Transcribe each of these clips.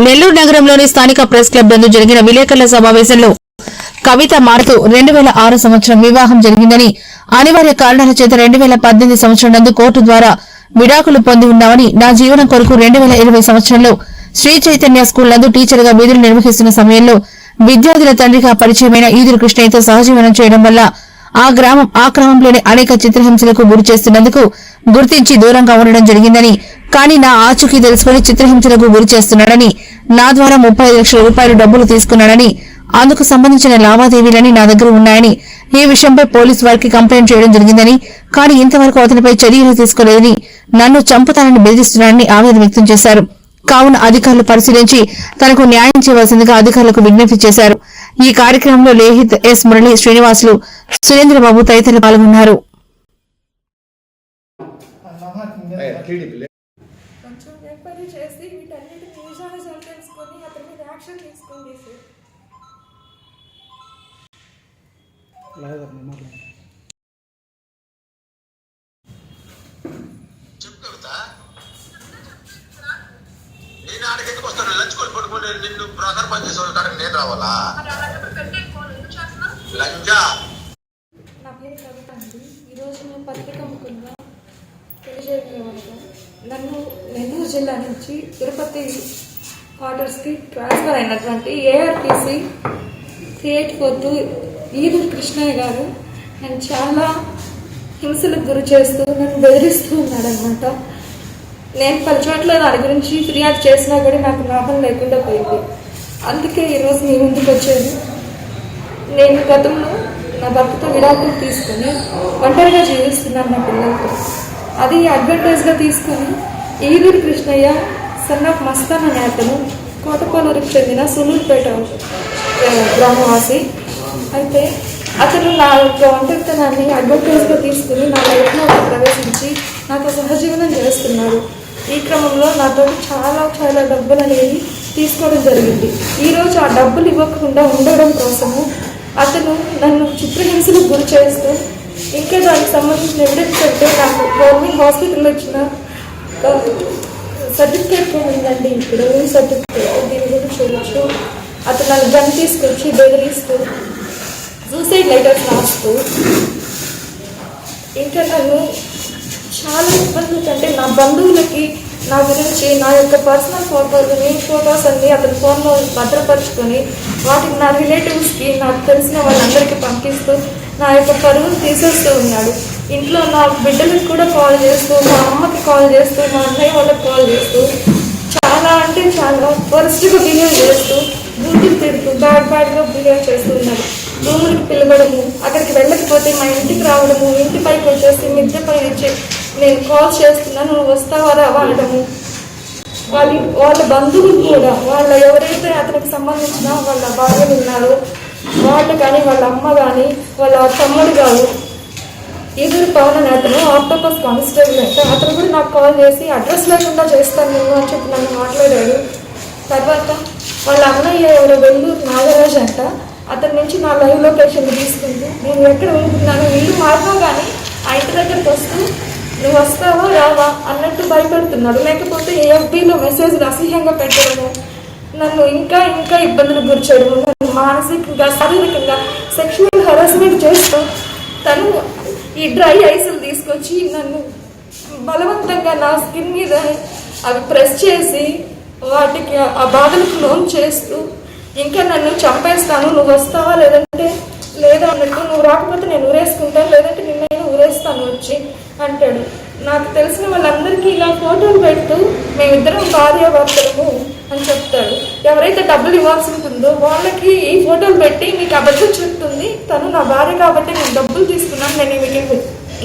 నెల్లూరు నగరంలోని స్థానిక press club నందు జరిగిన విలేకరుల సమావేశంలో కవిత మారుతూ 2006 సంవత్సరం వివాహం జరిగిందని, అనివార్య కారణాల చేత 2018 సంవత్సరం నందు కోర్టు ద్వారా విడాకులు పొంది ఉన్నామని, నా జీవనం కొరకు 2020 సంవత్సరంలో శ్రీ చైతన్య స్కూల్ నందు టీచర్ గా విధులు నిర్వహిస్తున్న సమయంలో విద్యార్థుల తండ్రిగా పరిచయమైన ఈదురు కృష్ణయ్యతో సహజీవనం చేయడం వల్ల ఆ క్రమంలోనే అనేక చిత్రహింసలకు గురి చేస్తున్నందుకు గుర్తించి దూరంగా ఉండడం జరిగిందని, కానీ నా ఆచూకీ తెలుసుకుని చిత్రహింసలకు గురి చేస్తున్నాడని, నా ద్వారా 35 లక్షల రూపాయలు డబ్బులు తీసుకున్నాడని, అందుకు సంబంధించిన లావాదేవీలని నా దగ్గర ఉన్నాయని, ఈ విషయంపై పోలీసు వారికి కంప్లైంట్ చేయడం జరిగిందని, కానీ ఇంతవరకు అతనిపై చర్యలు తీసుకోలేదని, నన్ను చంపుతానని బెదిరిస్తున్నాడని ఆవేదన వ్యక్తం చేశారు. కావున అధికారులు పరిశీలించి తనకు న్యాయం చేయవలసిందిగా అధికారులకు విజ్ఞప్తి చేశారు. ఈ కార్యక్రమంలో లేహిత్, ఎస్ మురళి, శ్రీనివాసులు, సురేంద్రబాబు తదితరులు పాల్గొన్నారు. నేను ఆడికి వస్తాను, లంచుకొని పడుకొని నిన్ను ప్రకారం పని చేసేవాళ్ళు కాడికి నేను రావాలా? లంజా. నా పేరు కవిత అండి. ఈరోజు నేను పత్రిక ముఖ్యంగా తెలియజేయగలగా, నన్ను నెల్లూరు జిల్లా నుంచి తిరుపతి క్వార్టర్స్కి ట్రాన్స్ఫర్ అయినటువంటి ఏఆర్టీసీ 3842 ఈదురు కృష్ణయ్య గారు నన్ను చాలా హింసలకు గురి చేస్తూ నన్ను బెదిరిస్తూ ఉన్నాడనమాట. నేను 10 చోట్ల దాని గురించి ఫిర్యాదు చేసినా కూడా నాకు లాభం లేకుండా పోయింది. అందుకే ఈరోజు మీ ముందుకు వచ్చాను. నేను గతంలో నా భర్తతో విడాకులు తీసుకుని ఒంటరిగా జీవిస్తున్నాను నా పిల్లలతో. అది అడ్వాంటేజ్గా తీసుకుని ఈదురు కృష్ణయ్య సన్ ఆఫ్ మస్తాన్ అనే అతను కోటపాలూరుకు చెందిన సులూరుపేట గ్రామవాసి. అయితే అతను నా యొక్క ఒంటరితనాన్ని అడ్వాంటేజ్గా తీసుకుని నా లైఫ్లో ప్రవేశించి నాతో సహజీవనం చేస్తున్నారు. ఈ క్రమంలో నాతో చాలా డబ్బులు అనేవి తీసుకోవడం జరిగింది. ఈరోజు ఆ డబ్బులు ఇవ్వకుండా ఉండడం కోసము అతను నన్ను చిత్రహింసలకు గురి చేస్తూ, ఇంకా దానికి సంబంధించిన ఎవిడెన్స్ అంటే నాకు గవర్నమెంట్ హాస్పిటల్లో ఇచ్చిన సర్టిఫికేట్ ఉందండి. ఇప్పుడు సర్టిఫికేట్ దీని గురించి చూడవచ్చు. అతను నన్ను గన్ తీసుకొచ్చి బెదిరిస్తూ, సూసైడ్ లెటర్స్ రాస్తూ, ఇంకా నన్ను చాలా ఇబ్బందులు కంటే నా బంధువులకి నా గురించి నా యొక్క పర్సనల్ ఫొటోస్ అన్ని అతని ఫోన్లో భద్రపరుచుకొని వాటిని నా రిలేటివ్స్కి, నాకు తెలిసిన వాళ్ళందరికీ పంపిస్తూ నా యొక్క పరువును తీసేస్తూ ఉన్నాడు. ఇంట్లో నా బిడ్డలకు కూడా కాల్ చేస్తూ, మా అమ్మకి కాల్ చేస్తూ, మా అన్నయ్య వాళ్ళకి కాల్ చేస్తూ చాలా అంటే చాలా వరస్ట్గా బిహేవ్ చేస్తూ, బూతులు తిడుతూ బ్యాడ్గా బిహేవ్ చేస్తూ ఉన్నాడు. రూములకి పిలవడము, అక్కడికి వెళ్ళకపోతే మా ఇంటికి రావడము, ఇంటి పైకి వచ్చేసి మిద్దె పై నుంచి నేను కాల్ చేస్తున్నాను, నువ్వు వస్తావా రావా అనడము. వాళ్ళ బంధువులు కూడా, వాళ్ళ ఎవరైతే అతనికి సంబంధించిన వాళ్ళ భార్యలు ఉన్నారో వాళ్ళు కానీ, వాళ్ళ అమ్మ కానీ, వాళ్ళ తమ్ముడు కాదు, ఈదురు పవన్ అనే అతను ఆక్టోపస్ కానిస్టేబుల్ అంటే అతను కూడా నాకు కాల్ చేసి అడ్రస్ లేకుండా చేస్తాను నేను అని చెప్పి నన్ను మాట్లాడాడు. తర్వాత వాళ్ళ అన్నయ్య ఎవరో వెల్లూరు నాగరాజ్ అంట, అతని నుంచి నా లైవ్ లొకేషన్ తీసుకుంటూ నేను ఎక్కడ ఉంటున్నాను, ఇల్లు మారినా కానీ ఆ ఇంటి దగ్గరికి వస్తూ నువ్వు వస్తావా రావా అన్నట్టు భయపెడుతున్నాడు. లేకపోతే ఏఎఫ్బీలో మెసేజ్లు అసహ్యంగా పెట్టడము, నన్ను ఇంకా ఇబ్బందులకు గురి చేయడము, నన్ను మానసికంగా శారీరకంగా సెక్షువల్ హెరాస్మెంట్ చేస్తూ తను ఈ డ్రై ఐస్లు తీసుకొచ్చి నన్ను బలవంతంగా నా స్కిన్ మీద అవి ప్రెస్ చేసి వాటికి ఆ బాధలకు లోన్ చేస్తూ, ఇంకా నన్ను చంపేస్తాను, నువ్వు వస్తావా లేదంటే లేదా అన్నట్టు, నువ్వు రాకపోతే నేను ఊరేసుకుంటాను, లేదంటే నిన్నైనా ఊరేస్తాను వచ్చి అంటాడు. నాకు తెలిసిన వాళ్ళందరికీ ఇలా ఫోటోలు పెడుతూ మేమిద్దరం భార్యాభర్తలము అని చెప్తాడు. ఎవరైతే డబ్బులు ఇవ్వాల్సి ఉంటుందో వాళ్ళకి ఈ ఫోటోలు పెట్టి మీకు అబద్ధం చెప్తుంది, తను నా భార్య కాబట్టి నేను డబ్బులు తీసుకున్నాను, నేను మీకు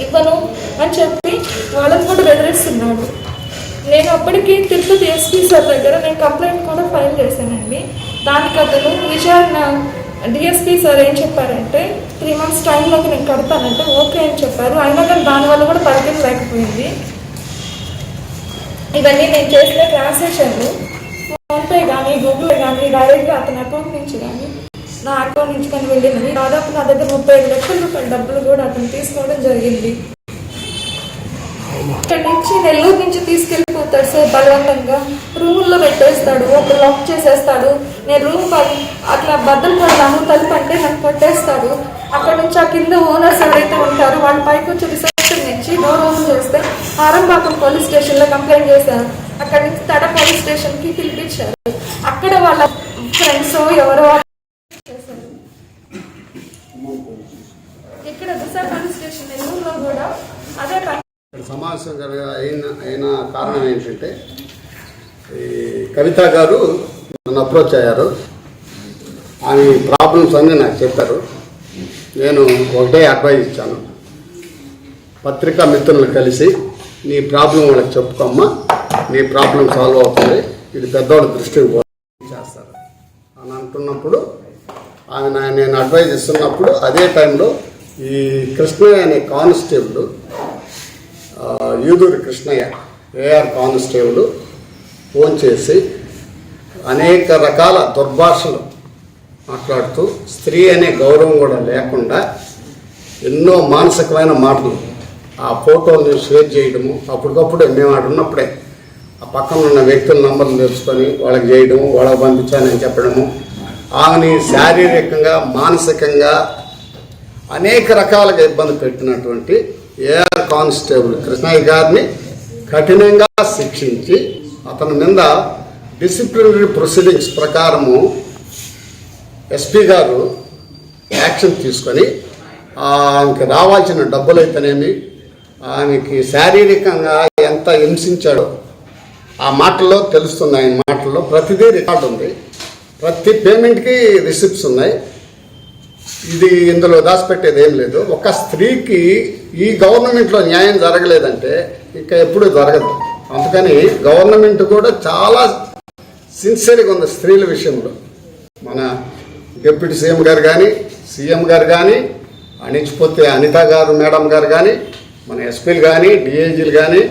ఇవ్వను అని చెప్పి వాళ్ళని కూడా బెదిరిస్తున్నాడు. నేను అప్పటికి తిరుపతి ఎస్పీ సార్ దగ్గర నేను కంప్లైంట్ కూడా ఫైల్ చేశానండి. దానికి అతను విచారణ డిఎస్పీ సార్ ఏం చెప్పారంటే 3 months టైంలోకి నేను కడతానంటే ఓకే అని చెప్పారు. అయినా కానీ దానివల్ల కూడా పరిధి లేకపోయింది. ఇవన్నీ నేను చేసిన ట్రాన్సాక్షన్లు ఫోన్పే కానీ, గూగుల్ పే కానీ, డైరెక్ట్గా అతని అకౌంట్ నుంచి కానీ నా అకౌంట్ నుంచి కానీ వెళ్ళినవి. దాదాపు నా దగ్గర 35 లక్షల రూపాయల డబ్బులు కూడా అతను తీసుకోవడం జరిగింది. ఇక్కడ నుంచి నెల్లూరు నుంచి తీసుకెళ్ళిపోతాడు సార్ బలవంతంగా. రూముల్లో పెట్టేస్తాడు, ఒక లాక్ చేసేస్తాడు. నేను రూమ్ అట్లా బద్దలు పడతాను, తలుపు అంటే నన్ను కొట్టేస్తాడు. అక్కడ నుంచి ఆ కింద ఓనర్స్ ఎవరైతే ఉంటారో వాళ్ళు పైకి వచ్చి రిసెప్షన్ నుంచి డోర్ ఓపెన్ చేస్తే ఆరంబాకం పోలీస్ స్టేషన్లో కంప్లైంట్ చేశారు. అక్కడ నుంచి తడ పోలీస్ స్టేషన్కి పిలిపించారు. అక్కడ వాళ్ళ ఫ్రెండ్స్ ఎవరో ఇక్కడ దిశ పోలీస్ స్టేషన్ నెల్లూరులో కూడా అదే సమావేశం అయిన కారణం ఏంటంటే ఈ కవిత గారు నన్ను అప్రోచ్ అయ్యారు. ఆమె ప్రాబ్లమ్స్ అన్నీ నాకు చెప్పారు. నేను ఒకటే అడ్వైజ్ ఇచ్చాను, పత్రికా మిత్రులను కలిసి నీ ప్రాబ్లం వాళ్ళకి చెప్పుకోమ్మా, నీ ప్రాబ్లం సాల్వ్ అవుతుంది, ఇది పెద్దవాళ్ళ దృష్టికి చేస్తారు అని అంటున్నప్పుడు నేను అడ్వైజ్ ఇస్తున్నప్పుడు అదే టైంలో ఈ కృష్ణయ్య అనే constable, Yuduri Krishnaiah AR constable phone చేసి అనేక రకాల దుర్భాషలు మాట్లాడుతూ స్త్రీ అనే గౌరవం కూడా లేకుండా ఎన్నో మానసికమైన మాటలు ఆ ఫోటోని షేర్ చేయడము, అప్పటికప్పుడే మేము ఆడ ఉన్నప్పుడే ఆ పక్కన ఉన్న వ్యక్తుల నంబర్లు తెలుసుకొని వాళ్ళకి చేయడము, వాళ్ళకి పంపించానని చెప్పడము, ఆమెని శారీరకంగా మానసికంగా అనేక రకాలుగా ఇబ్బంది పెట్టినటువంటి ఏఆర్ కానిస్టేబుల్ కృష్ణయ్య గారిని కఠినంగా శిక్షించి అతని మీద డిసిప్లినరీ ప్రొసీడింగ్స్ ప్రకారము ఎస్పీ గారు యాక్షన్ తీసుకొని ఆమెకి రావాల్సిన డబ్బులు అయితేనేమి, ఆమెకి శారీరకంగా ఎంత హింసించాడో ఆ మాటల్లో తెలుస్తుంది. ఆయన మాటల్లో ప్రతిదీ రికార్డు ఉంది, ప్రతి పేమెంట్కి రిసిప్ట్స్ ఉన్నాయి. ఇది ఇందులో దాచిపెట్టేది ఏం లేదు. ఒక స్త్రీకి ఈ గవర్నమెంట్లో న్యాయం జరగలేదంటే ఇక ఎప్పుడు జరగదు. అందుకని గవర్నమెంట్ కూడా చాలా సిన్సియర్గా ఉంది స్త్రీల విషయంలో. మన డిప్యూటీ సీఎం గారు కానీ, సీఎం గారు కానీ, అణిచిపోతే అనిత గారు మేడం గారు కానీ, మన ఎస్పీలు కానీ, డిఐజీలు కానీ,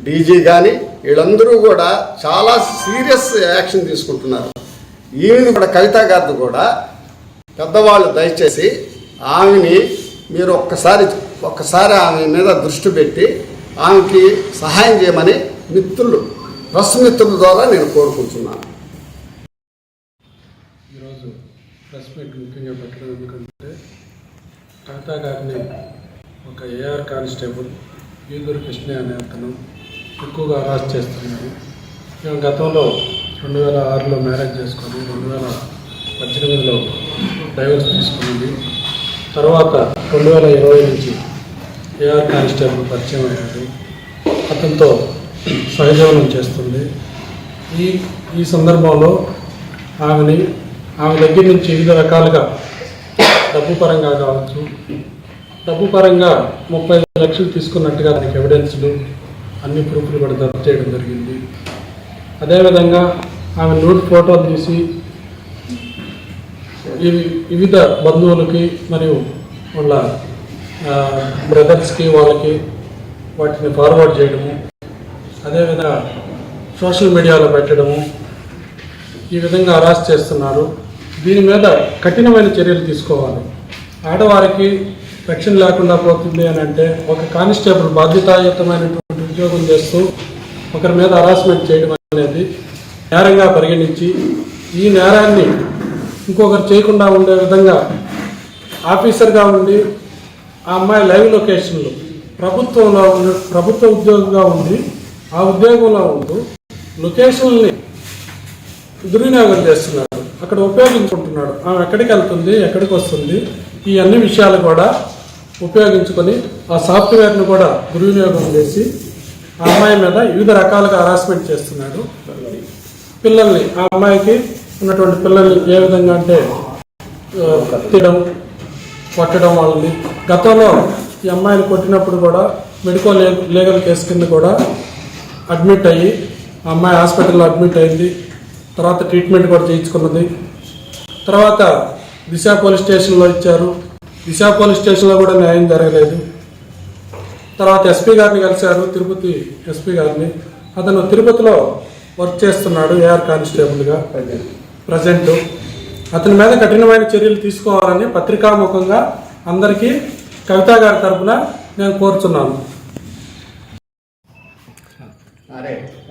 డీజీ కానీ, వీళ్ళందరూ కూడా చాలా సీరియస్ యాక్షన్ తీసుకుంటున్నారు. ఈమెను కూడా కవిత గారిది కూడా పెద్దవాళ్ళు దయచేసి ఆమెని మీరు ఒక్కసారి ఆమె మీద దృష్టి పెట్టి ఆమెకి సహాయం చేయమని ప్రెస్ మిత్రుల ద్వారా నేను కోరుకుంటున్నాను. ఈరోజు ప్రెస్ మీట్ ముఖ్యంగా పెట్టడం ఎందుకంటే కవిత గారిని ఒక ఏఆర్ కానిస్టేబుల్ యూదూరి కృష్ణయ్య అనే అతను ఎక్కువగా అరెస్ట్ చేస్తున్నారు. మేము గతంలో 2006లో మ్యారేజ్ చేసుకొని 2018లో డైవర్స్ తీసుకున్నది. తర్వాత 2020 నుంచి ఏఆర్ కానిస్టేబుల్ పరిచయం అయ్యాడు. అతనితో సహజీవనం చేస్తుంది. ఈ సందర్భంలో ఆమె దగ్గర నుంచి వివిధ రకాలుగా డబ్బు పరంగా కావచ్చు, డబ్బు పరంగా 35 లక్షలు తీసుకున్నట్టుగా దానికి ఎవిడెన్స్లు అన్ని ప్రూఫ్లు కూడా జప్తు చేయడం జరిగింది. అదేవిధంగా ఆమె నూట్ ఫోటోలు తీసి వివిధ బంధువులకి మరియు వాళ్ళ బ్రదర్స్కి వాళ్ళకి వాటిని ఫార్వర్డ్ చేయడము, అదేవిధంగా సోషల్ మీడియాలో పెట్టడము, ఈ విధంగా అరెస్ట్ చేస్తున్నారు. దీని మీద కఠినమైన చర్యలు తీసుకోవాలి. ఆడవారికి రక్షణ లేకుండా పోతుంది అని అంటే ఒక కానిస్టేబుల్ బాధ్యతాయుతమైనటువంటి ఉద్యోగం చేస్తూ ఒకరి మీద హరాస్మెంట్ చేయడం అనేది నేరంగా పరిగణించి ఈ నేరాన్ని ఇంకొకరు చేయకుండా ఉండే విధంగా ఆఫీసర్గా ఉండి ఆ అమ్మాయి లైవ్ లొకేషన్లో ప్రభుత్వ ఉద్యోగంగా ఉండి ఆ ఉద్యోగంలో ఉంటూ లొకేషన్ని దుర్వినియోగం చేస్తున్నాడు, అక్కడ ఉపయోగించుకుంటున్నాడు. ఆమె ఎక్కడికి వెళ్తుంది, ఎక్కడికి వస్తుంది, ఈ అన్ని విషయాలు కూడా ఉపయోగించుకొని ఆ సాఫ్ట్వేర్ను కూడా దుర్వినియోగం చేసి ఆ అమ్మాయి మీద వివిధ రకాలుగా హరాస్మెంట్ చేస్తున్నాడు. పిల్లల్ని, ఆ అమ్మాయికి ఉన్నటువంటి పిల్లల్ని ఏ విధంగా అంటే తిట్టడం, కొట్టడం వాళ్ళని. గతంలో ఈ అమ్మాయిని కొట్టినప్పుడు కూడా మెడికల్ లీగల్ కేసు కింద కూడా అడ్మిట్ అయ్యి ఆ అమ్మాయి హాస్పిటల్లో అడ్మిట్ అయింది. తర్వాత ట్రీట్మెంట్ కూడా చేయించుకున్నది. తర్వాత దిశ పోలీస్ స్టేషన్లో ఇచ్చారు. దిశ పోలీస్ స్టేషన్లో కూడా న్యాయం జరగలేదు. తర్వాత ఎస్పీ గారిని కలిశారు, తిరుపతి ఎస్పీ గారిని. అతను తిరుపతిలో వర్క్ చేస్తున్నాడు ఏఆర్ కానిస్టేబుల్గా ప్రజెంట్. అతని మీద కఠినమైన చర్యలు తీసుకోవాలని పత్రికాముఖంగా అందరికీ కవిత గారి తరఫున నేను కోరుతున్నాను. సరే